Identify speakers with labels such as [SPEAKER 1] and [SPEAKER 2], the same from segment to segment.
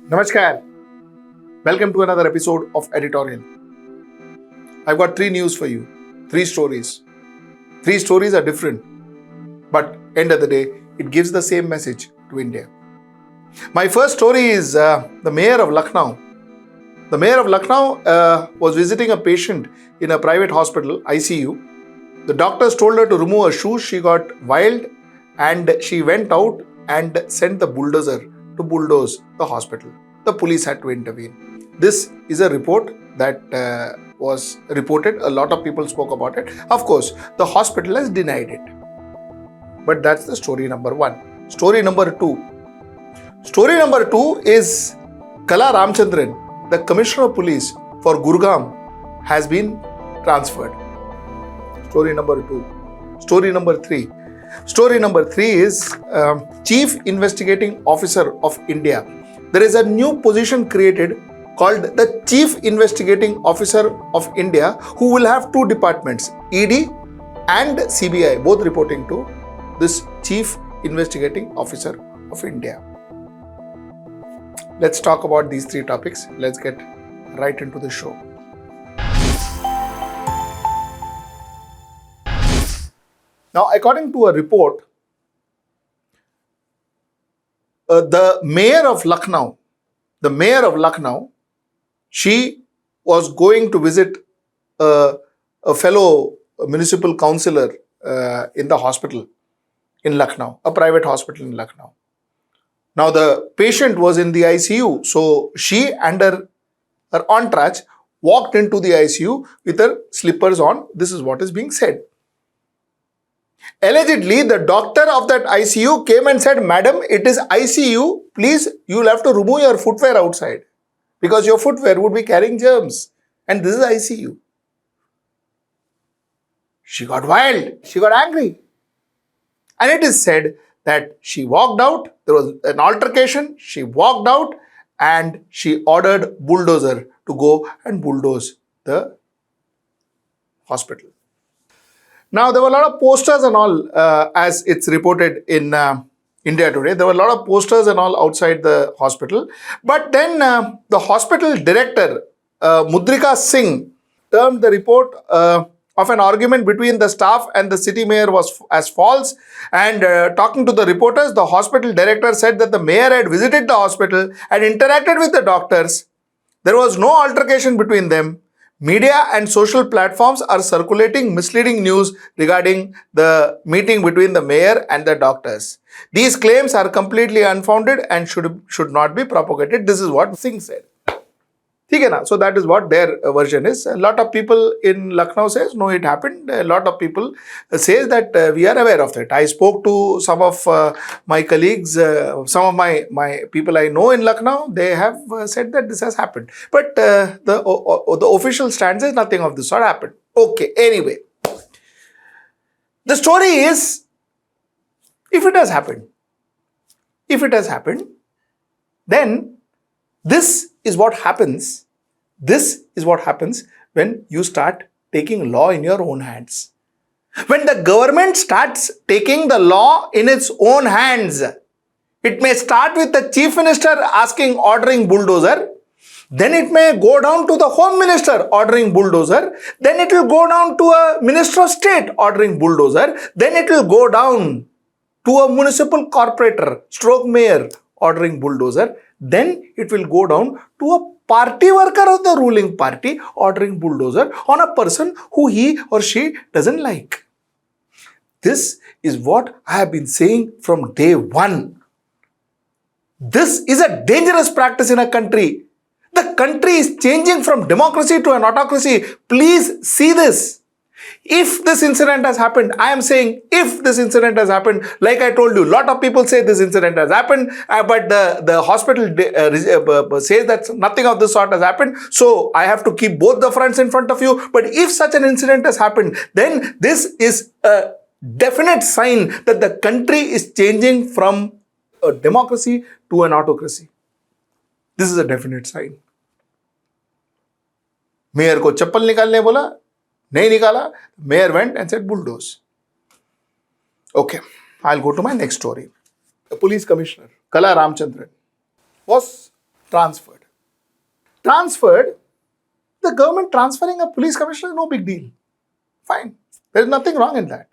[SPEAKER 1] Namaskar. Welcome to another episode of Editorial. I've got three news for you. Three stories. Three stories are different, but end of the day, it gives the same message to India. My first story is the mayor of Lucknow. The mayor of Lucknow was visiting a patient in a private hospital, ICU. The doctors told her to remove her shoes. She got wild and she went out and sent the bulldozer to bulldoze the hospital. The police had to intervene. This is a report that was reported. A lot of people spoke about it. Of course, the hospital has denied it. But that's the story number one. Story number two. Story number two is Kala Ramachandran, the commissioner of police for Gurgaon, has been transferred. Story number two. Story number three. Story number three is Chief Investigating Officer of India. There is a new position created called the Chief Investigating Officer of India, who will have two departments, ED and CBI, both reporting to this Chief Investigating Officer of India. Let's talk about these three topics. Let's get right into the show. Now, according to a report, the mayor of Lucknow, she was going to visit a fellow municipal councillor in the hospital in Lucknow, a private hospital in Lucknow. Now, the patient was in the ICU, so she and her entourage walked into the ICU with her slippers on. This is what is being said. Allegedly, the doctor of that ICU came and said, "Madam, it is ICU. Please, you will have to remove your footwear outside because your footwear would be carrying germs. And this is ICU." She got wild. She got angry. And it is said that she walked out. There was an altercation. She walked out and she ordered Bulldozer to go and bulldoze the hospital. Now, there were a lot of posters and all, as it's reported in India Today. There were a lot of posters and all outside the hospital. But then the hospital director, Mudrika Singh, termed the report of an argument between the staff and the city mayor was as false. And talking to the reporters, the hospital director said that the mayor had visited the hospital and interacted with the doctors. There was no altercation between them. Media and social platforms are circulating misleading news regarding the meeting between the mayor and the doctors. These claims are completely unfounded and should not be propagated. This is what Singh said. So that is what their version is. A lot of people in Lucknow says, no, it happened. A lot of people say that we are aware of it. I spoke to some of my colleagues, some of my people I know in Lucknow. They have said that this has happened. But the official stand says nothing of this sort happened. Okay, anyway. The story is, if it has happened, then this is what happens. This is what happens when you start taking law in your own hands. When the government starts taking the law in its own hands, it may start with the chief minister ordering bulldozer. Then it may go down to the home minister ordering bulldozer. Then it will go down to a minister of state ordering bulldozer. Then it will go down to a municipal corporator, mayor ordering bulldozer. Then it will go down to a party worker of the ruling party ordering bulldozer on a person who he or she doesn't like. This is what I have been saying from day one. This is a dangerous practice in a country. The country is changing from democracy to an autocracy. Please see this. If this incident has happened, I am saying if this incident has happened, like I told you, a lot of people say this incident has happened, but the hospital says that nothing of this sort has happened. So I have to keep both the fronts in front of you. But if such an incident has happened, then this is a definite sign that the country is changing from a democracy to an autocracy. This is a definite sign. Mayor को चप्पल निकालने बोला, नहीं निकाला. Mayor went and said bulldoze. Okay, I'll go to my next story. The police commissioner, Kala Ramachandran, was Transferred. Transferred. The government transferring a police commissioner is no big deal. Fine. There is nothing wrong in that.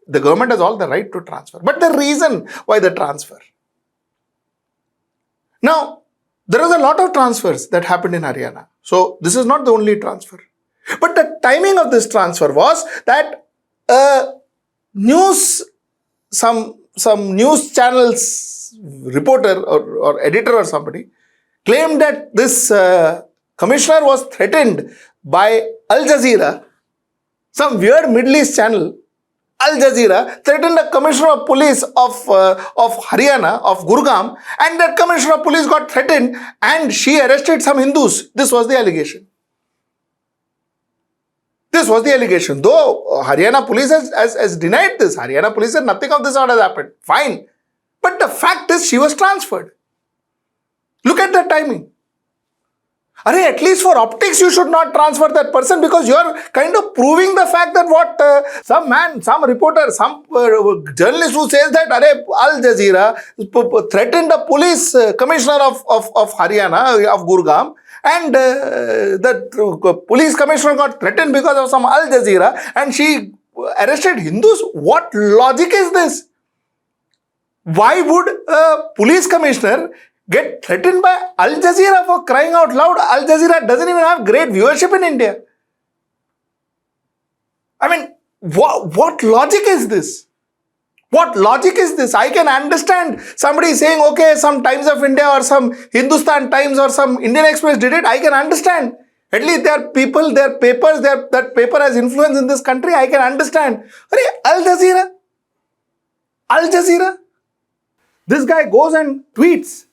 [SPEAKER 1] The government has all the right to transfer. But the reason why the transfer? Now, there was a lot of transfers that happened in Haryana. So, this is not the only transfer. But the timing of this transfer was that some news channels reporter or editor or somebody claimed that this commissioner was threatened by Al Jazeera, some weird Middle East channel. Al Jazeera threatened the commissioner of police of Haryana, of Gurgaon, and that commissioner of police got threatened and she arrested some Hindus. This was the allegation. This was the allegation. Though Haryana police has denied this. Haryana police said nothing of this sort has happened. Fine. But the fact is she was transferred. Look at the timing. At least for optics, you should not transfer that person because you are kind of proving the fact that what some reporter, some journalist who says that Al Jazeera threatened the police commissioner of Haryana, of Gurgaon, and the police commissioner got threatened because of some Al Jazeera and she arrested Hindus. What logic is this? Why would a police commissioner get threatened by Al Jazeera, for crying out loud? Al Jazeera doesn't even have great viewership in India. I mean, what logic is this? What logic is this? I can understand somebody saying, okay, some Times of India or some Hindustan Times or some Indian Express did it. I can understand. At least there are people, there are papers, that paper has influence in this country. I can understand. Al Jazeera? Al Jazeera? This guy goes and tweets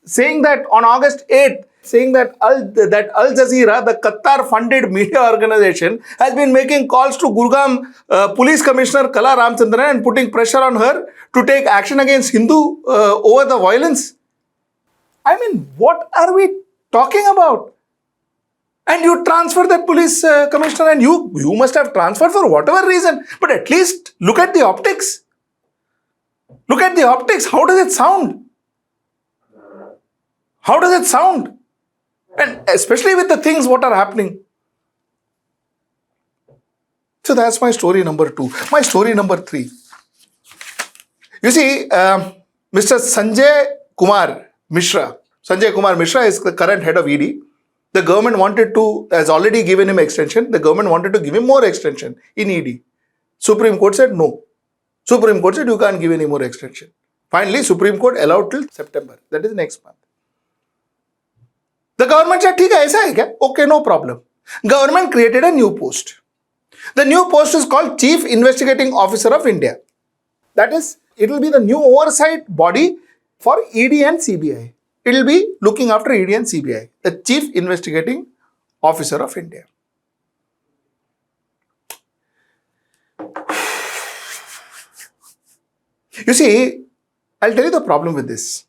[SPEAKER 1] saying that on August 8th, saying that Al Jazeera, the Qatar-funded media organization, has been making calls to Gurgaon Police Commissioner Kala Ramachandran and putting pressure on her to take action against Hindu over the violence. I mean, what are we talking about? And you transfer that police commissioner, and you must have transferred for whatever reason. But at least look at the optics. Look at the optics. How does it sound? How does it sound? And especially with the things what are happening. So that's my story number 2. My story number 3. You see, Mr. Sanjay Kumar Mishra. Sanjay Kumar Mishra is the current head of ED. The government has already given him extension. The government wanted to give him more extension in ED. Supreme Court said no. Supreme Court said you can't give any more extension. Finally, Supreme Court allowed till September. That is next month. The government said, ठीक है, ऐसा है क्या? Okay, no problem. Government created a new post. The new post is called Chief Investigating Officer of India. That is, it will be the new oversight body for ED and CBI. It will be looking after ED and CBI. The Chief Investigating Officer of India. You see, I'll tell you the problem with this.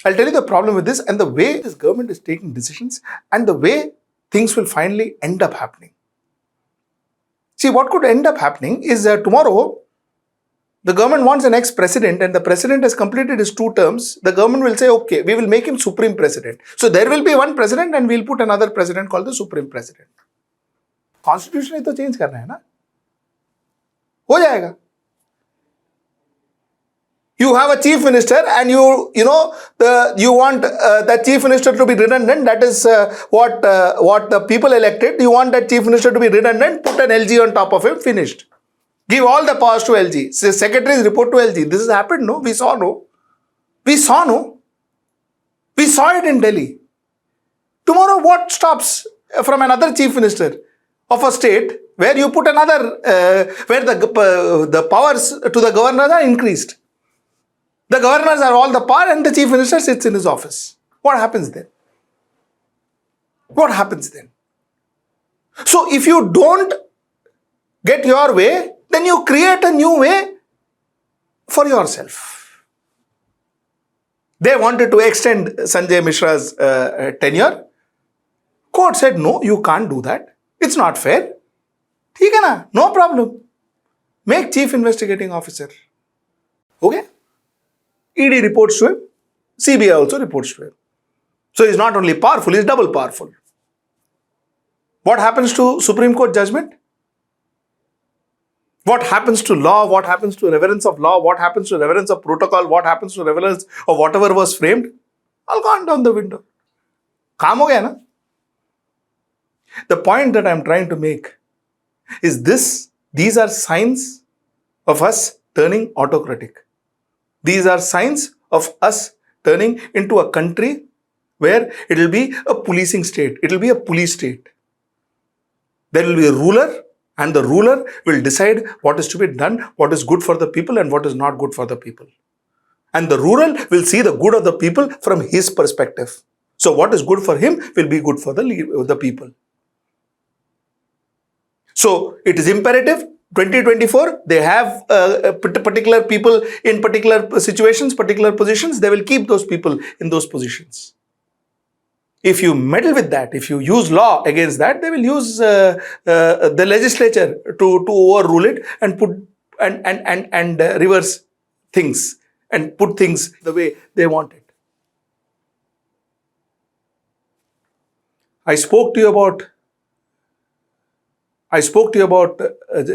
[SPEAKER 1] I'll tell you the problem with this and the way this government is taking decisions and the way things will finally end up happening. See, what could end up happening is tomorrow, the government wants an ex-president and the president has completed his 2 terms. The government will say, okay, we will make him Supreme President. So there will be one president and we'll put another president called the Supreme President. Constitution is to change करना है ना? हो जाएगा. You have a chief minister and you want that chief minister to be redundant. That is what the people elected. You want that chief minister to be redundant. Put an LG on top of him. Finished. Give all the powers to LG. Say, secretaries report to LG. This has happened, no? We saw, no? We saw, no? We saw it in Delhi. Tomorrow, what stops from another chief minister of a state where you put another, where the powers to the governors are increased? The governors are all the power and the chief minister sits in his office. What happens then? What happens then? So if you don't get your way, then you create a new way for yourself. They wanted to extend Sanjay Mishra's tenure. Court said, no, you can't do that. It's not fair. ठीक है ना? No problem. Make chief investigating officer. Okay? ED reports to him. CBI also reports to him. So he's not only powerful, he's double powerful. What happens to Supreme Court judgment? What happens to law? What happens to reverence of law? What happens to reverence of protocol? What happens to reverence of whatever was framed? All gone down the window. Kaam ho gaya na? The point that I'm trying to make is this: these are signs of us turning autocratic. These are signs of us turning into a country where it will be a policing state. It will be a police state. There will be a ruler, and the ruler will decide what is to be done, what is good for the people and what is not good for the people. And the ruler will see the good of the people from his perspective. So what is good for him will be good for the people. So it is imperative, 2024, they have particular people in particular situations, particular positions, they will keep those people in those positions. If you meddle with that, if you use law against that, they will use the legislature to overrule it and put and reverse things and put things the way they want it. I spoke to you about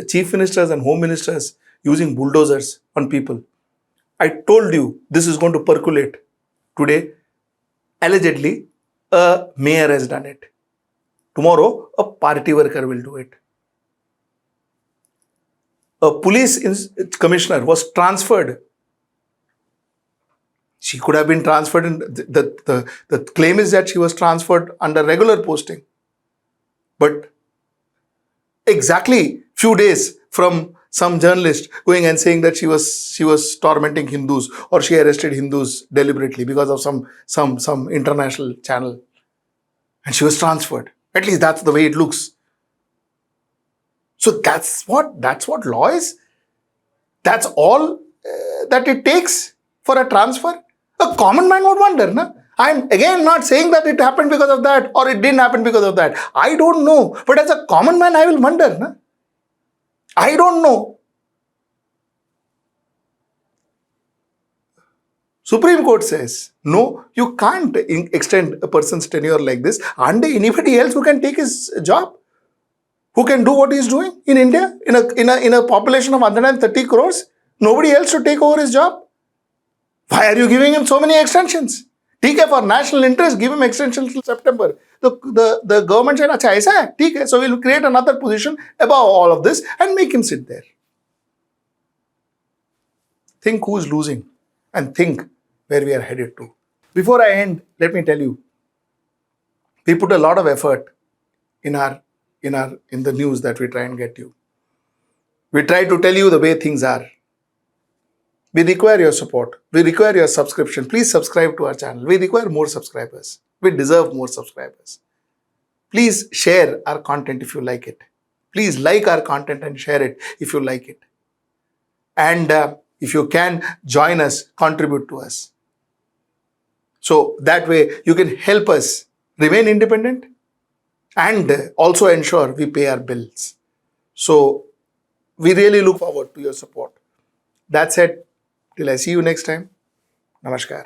[SPEAKER 1] chief ministers and home ministers using bulldozers on people. I told you this is going to percolate. Today, allegedly, a mayor has done it. Tomorrow, a party worker will do it. A police commissioner was transferred. She could have been transferred. The claim is that she was transferred under regular posting. But exactly few days from some journalist going and saying that she was tormenting Hindus or she arrested Hindus deliberately because of some international channel, and she was transferred. At least that's the way it looks. So that's what law is. That's all that it takes for a transfer. A common man would wonder, na? I'm again not saying that it happened because of that or it didn't happen because of that. I don't know. But as a common man, I will wonder, na? I don't know. Supreme Court says, no, you can't extend a person's tenure like this. Aren't there anybody else who can take his job? Who can do what he's doing in India? In a population of 130 crores? Nobody else should take over his job? Why are you giving him so many extensions? ठीक है, for national interest, give him extension till September. The government said, अच्छा ऐसा है, ठीक है, so we'll create another position above all of this and make him sit there. Think who's losing and think where we are headed to. Before I end, let me tell you, we put a lot of effort in the news that we try and get you. We try to tell you the way things are. We require your support. We require your subscription. Please subscribe to our channel. We require more subscribers. We deserve more subscribers. Please share our content if you like it. Please like our content and share it if you like it. And if you can, join us, contribute to us. So that way you can help us remain independent and also ensure we pay our bills. So we really look forward to your support. That's it. Till I see you next time. Namaskar.